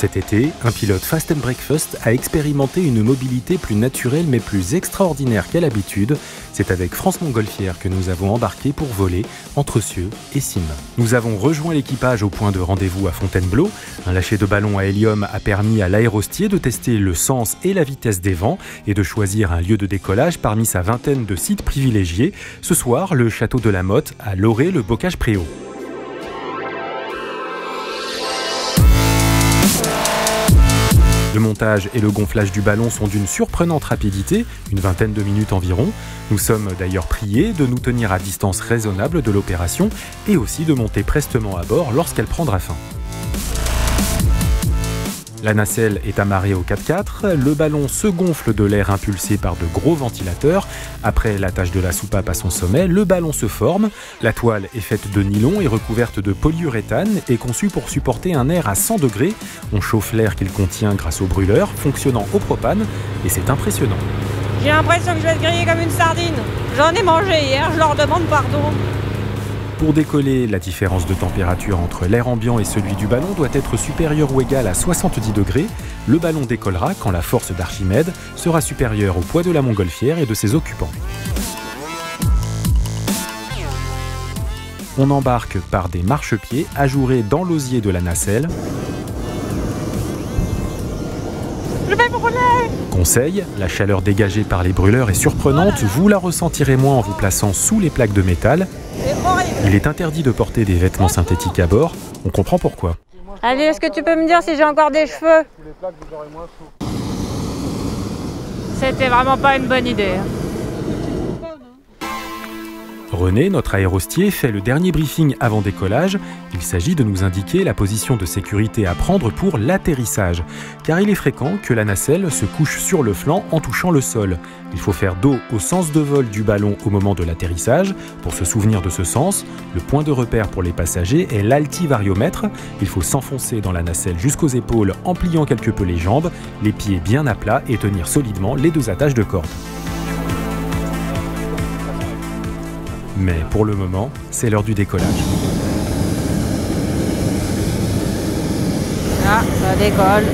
Cet été, un pilote Fast and Breakfast a expérimenté une mobilité plus naturelle mais plus extraordinaire qu'à l'habitude. C'est avec France Montgolfière que nous avons embarqué pour voler entre Cieux et Cîmes. Nous avons rejoint l'équipage au point de rendez-vous à Fontainebleau. Un lâcher de ballon à hélium a permis à l'aérostier de tester le sens et la vitesse des vents et de choisir un lieu de décollage parmi sa vingtaine de sites privilégiés. Ce soir, le château de la Motte à Loré-le-Bocage-Préau. Le montage et le gonflage du ballon sont d'une surprenante rapidité, une vingtaine de minutes environ. Nous sommes d'ailleurs priés de nous tenir à distance raisonnable de l'opération et aussi de monter prestement à bord lorsqu'elle prendra fin. La nacelle est amarrée au 4x4, le ballon se gonfle de l'air impulsé par de gros ventilateurs. Après l'attache de la soupape à son sommet, le ballon se forme. La toile est faite de nylon et recouverte de polyuréthane et conçue pour supporter un air à 100 degrés. On chauffe l'air qu'il contient grâce au brûleur, fonctionnant au propane, et c'est impressionnant. J'ai l'impression que je vais être grillée comme une sardine. J'en ai mangé hier, je leur demande pardon. Pour décoller, la différence de température entre l'air ambiant et celui du ballon doit être supérieure ou égale à 70 degrés. Le ballon décollera quand la force d'Archimède sera supérieure au poids de la montgolfière et de ses occupants. On embarque par des marchepieds ajourés dans l'osier de la nacelle. Je vais brûler! Conseil, la chaleur dégagée par les brûleurs est surprenante, vous la ressentirez moins en vous plaçant sous les plaques de métal. Il est interdit de porter des vêtements synthétiques à bord, on comprend pourquoi. Allez, est-ce que tu peux me dire si j'ai encore des cheveux? C'était vraiment pas une bonne idée. René, notre aérostier, fait le dernier briefing avant décollage. Il s'agit de nous indiquer la position de sécurité à prendre pour l'atterrissage. Car il est fréquent que la nacelle se couche sur le flanc en touchant le sol. Il faut faire dos au sens de vol du ballon au moment de l'atterrissage. Pour se souvenir de ce sens, le point de repère pour les passagers est l'altivariomètre. Il faut s'enfoncer dans la nacelle jusqu'aux épaules en pliant quelque peu les jambes, les pieds bien à plat et tenir solidement les deux attaches de corde. Mais pour le moment, c'est l'heure du décollage. Ah, ça décolle.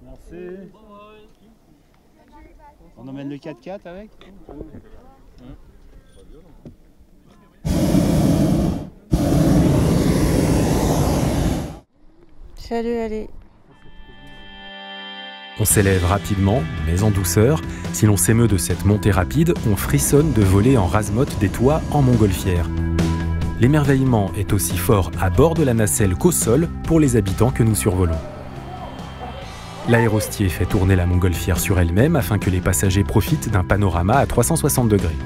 Merci. On emmène le 4x4 avec? Salut, allez. On s'élève rapidement, mais en douceur. Si l'on s'émeut de cette montée rapide, on frissonne de voler en rase-motte des toits en montgolfière. L'émerveillement est aussi fort à bord de la nacelle qu'au sol pour les habitants que nous survolons. L'aérostier fait tourner la montgolfière sur elle-même afin que les passagers profitent d'un panorama à 360 degrés.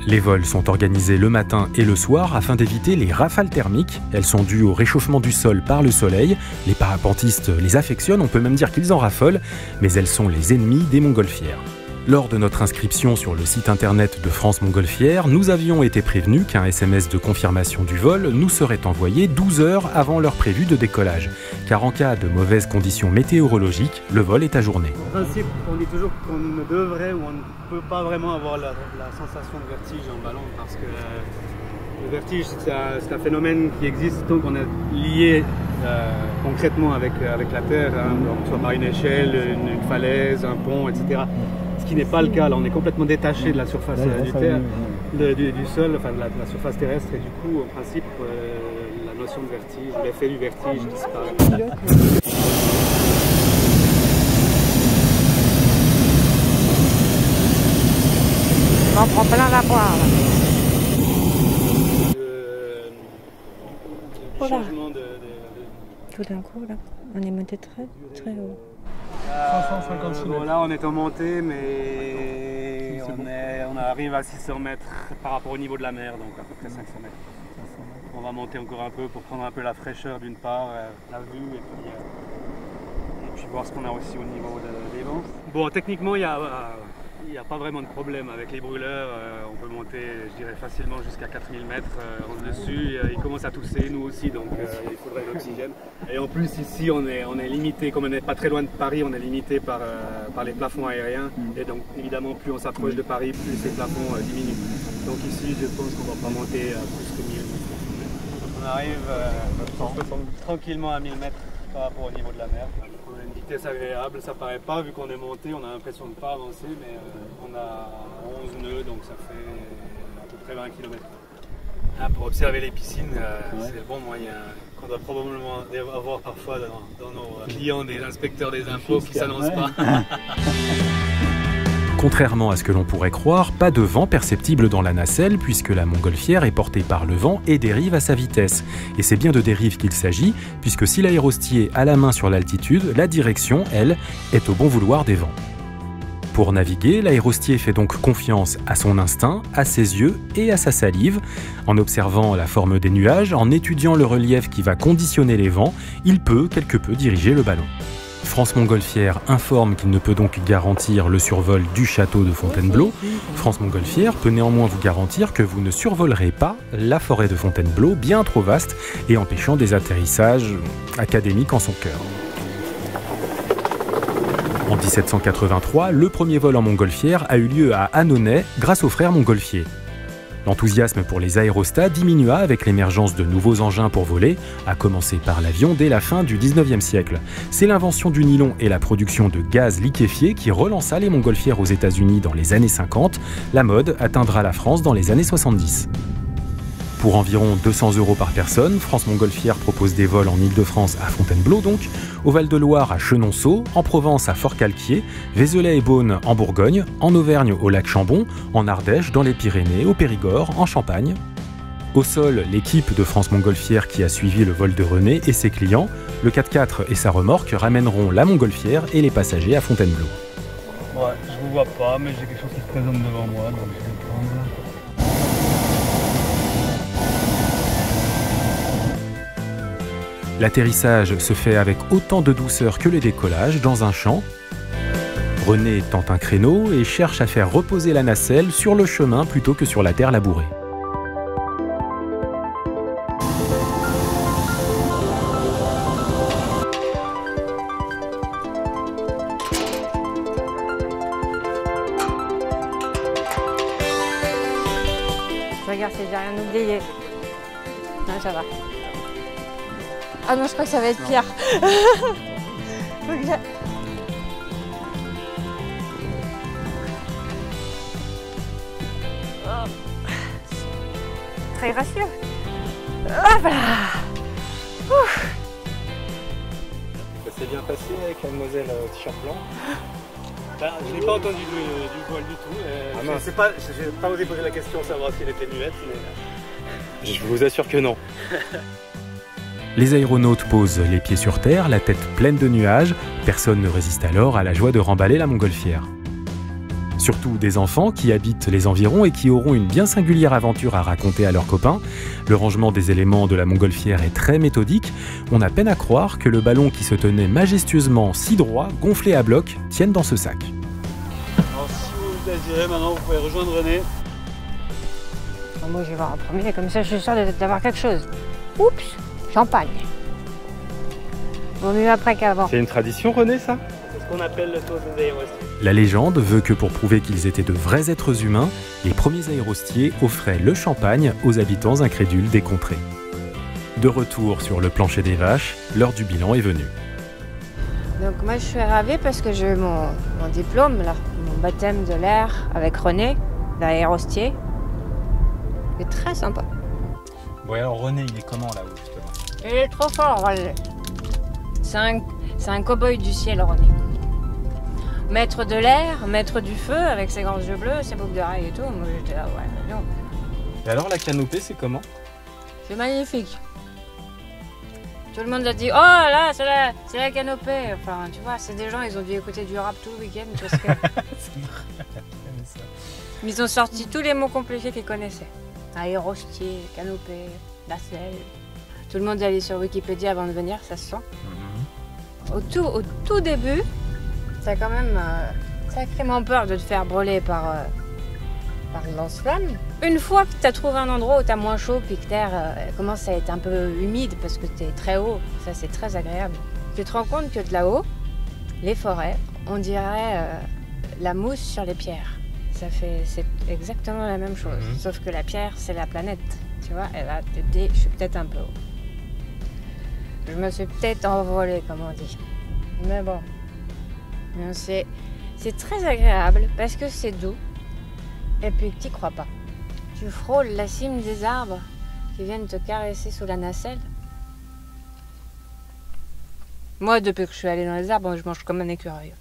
Les vols sont organisés le matin et le soir afin d'éviter les rafales thermiques. Elles sont dues au réchauffement du sol par le soleil. Les parapentistes les affectionnent, on peut même dire qu'ils en raffolent, mais elles sont les ennemies des montgolfières. Lors de notre inscription sur le site internet de France Montgolfière, nous avions été prévenus qu'un SMS de confirmation du vol nous serait envoyé 12 heures avant l'heure prévue de décollage. Car en cas de mauvaises conditions météorologiques, le vol est ajourné. En principe, on dit toujours qu'on ne devrait ou on ne peut pas vraiment avoir la sensation de vertige en ballon parce que le vertige, c'est un phénomène qui existe tant qu'on est lié concrètement avec la Terre, hein, donc soit par une échelle, une falaise, un pont, etc. Ce qui n'est pas le cas, là on est complètement détaché de la surface du sol, enfin de la surface terrestre, et du coup, en principe, la notion de vertige, l'effet du vertige disparaît. On prend plein la poire là. Changement de... Tout d'un coup là, on est monté très haut. 556 mètres. Là on est en montée, mais on arrive à 600 mètres par rapport au niveau de la mer, donc à peu près 500 mètres. On va monter encore un peu pour prendre un peu la fraîcheur d'une part, la vue, et puis voir ce qu'on a aussi au niveau des vents. Bon, techniquement il n'y a pas vraiment de problème avec les brûleurs, on peut monter je dirais facilement jusqu'à 4000 mètres en dessus, ils commencent à tousser, nous aussi, donc il faudrait de l'oxygène. Et en plus ici on est limité, comme on n'est pas très loin de Paris, on est limité par les plafonds aériens, et donc évidemment plus on s'approche de Paris, plus ces plafonds diminuent. Donc ici, je pense qu'on va pas monter à plus que 1000 mètres. On arrive tranquillement à 1000 mètres par rapport au niveau de la mer. On a une vitesse agréable, ça paraît pas vu qu'on est monté, on a l'impression de ne pas avancer, mais on a 11 nœuds, donc ça fait à peu près 20 km. Ah, pour observer les piscines, c'est le bon moyen qu'on doit probablement avoir parfois dans nos clients des inspecteurs des impôts qui ne s'annoncent pas. Contrairement à ce que l'on pourrait croire, pas de vent perceptible dans la nacelle puisque la montgolfière est portée par le vent et dérive à sa vitesse. Et c'est bien de dérive qu'il s'agit, puisque si l'aérostier a la main sur l'altitude, la direction, elle, est au bon vouloir des vents. Pour naviguer, l'aérostier fait donc confiance à son instinct, à ses yeux et à sa salive. En observant la forme des nuages, en étudiant le relief qui va conditionner les vents, il peut quelque peu diriger le ballon. France Montgolfière informe qu'il ne peut donc garantir le survol du château de Fontainebleau. France Montgolfière peut néanmoins vous garantir que vous ne survolerez pas la forêt de Fontainebleau, bien trop vaste et empêchant des atterrissages académiques en son cœur. En 1783, le premier vol en montgolfière a eu lieu à Annonay grâce aux frères Montgolfier. L'enthousiasme pour les aérostats diminua avec l'émergence de nouveaux engins pour voler, à commencer par l'avion dès la fin du 19e siècle. C'est l'invention du nylon et la production de gaz liquéfié qui relança les montgolfières aux États-Unis dans les années 50. La mode atteindra la France dans les années 70. Pour environ 200 € par personne, France Montgolfière propose des vols en Île-de-France à Fontainebleau donc, au Val-de-Loire à Chenonceau, en Provence à Fort-Calquier, Vézelay et Beaune en Bourgogne, en Auvergne au lac Chambon, en Ardèche, dans les Pyrénées, au Périgord, en Champagne. Au sol, l'équipe de France Montgolfière qui a suivi le vol de René et ses clients, le 4x4 et sa remorque ramèneront la montgolfière et les passagers à Fontainebleau. Ouais, je vous vois pas, mais j'ai quelque chose qui se présente devant moi, donc je vais prendre. L'atterrissage se fait avec autant de douceur que le décollage dans un champ. René tente un créneau et cherche à faire reposer la nacelle sur le chemin plutôt que sur la terre labourée. Regarde si j'ai rien oublié. Non, ça va. Ah non, je crois que ça va être pire. Très gracieux. Hop là. Ça s'est bien passé avec mademoiselle t-shirt blanc. Ben, je n'ai pas entendu du voile du tout. Je n'ai pas osé poser la question, savoir si elle était muette, mais je vous assure que non. Les aéronautes posent les pieds sur terre, la tête pleine de nuages. Personne ne résiste alors à la joie de remballer la montgolfière. Surtout des enfants qui habitent les environs et qui auront une bien singulière aventure à raconter à leurs copains. Le rangement des éléments de la montgolfière est très méthodique. On a peine à croire que le ballon qui se tenait majestueusement si droit, gonflé à bloc, tienne dans ce sac. Alors, si vous le désirez, maintenant vous pouvez rejoindre René. Moi je vais voir un premier, comme ça je suis sûre d'avoir quelque chose. Oups, champagne. Vaut mieux après qu'avant. C'est une tradition, René, ça? C'est ce qu'on appelle le toast des aérostiers. La légende veut que pour prouver qu'ils étaient de vrais êtres humains, les premiers aérostiers offraient le champagne aux habitants incrédules des contrées. De retour sur le plancher des vaches, l'heure du bilan est venue. Donc moi je suis ravie parce que j'ai eu mon diplôme, là, mon baptême de l'air avec René, l'aérostier. C'est très sympa. Bon alors René, il est comment là-haut justement? Il est trop fort, René. C'est un cow-boy du ciel, René. Maître de l'air, maître du feu, avec ses grands yeux bleus, ses boucles d'oreilles et tout. Moi j'étais là, ouais, non. Et alors la canopée, c'est comment? C'est magnifique. Tout le monde a dit, oh là, c'est la canopée. Enfin, tu vois, c'est des gens, ils ont dû écouter du rap tout le week-end parce que... Ils ont sorti tous les mots compliqués qu'ils connaissaient. Aérostier, canopée, nacelle. Tout le monde est allé sur Wikipédia avant de venir, ça se sent. Au tout début, t'as quand même sacrément peur de te faire brûler par le lance-flamme. Une fois que t'as trouvé un endroit où t'as moins chaud puis que l'air commence à être un peu humide parce que t'es très haut, ça c'est très agréable. Tu te rends compte que de là-haut, les forêts, on dirait la mousse sur les pierres. c'est exactement la même chose. Sauf que la Pierre, c'est la planète. Tu vois, et là, tu te dis, je suis peut-être un peu haut. Je me suis peut-être envolée, comme on dit. Mais bon, c'est très agréable parce que c'est doux. Et puis, tu n'y crois pas. Tu frôles la cime des arbres qui viennent te caresser sous la nacelle. Moi, depuis que je suis allée dans les arbres, je mange comme un écureuil.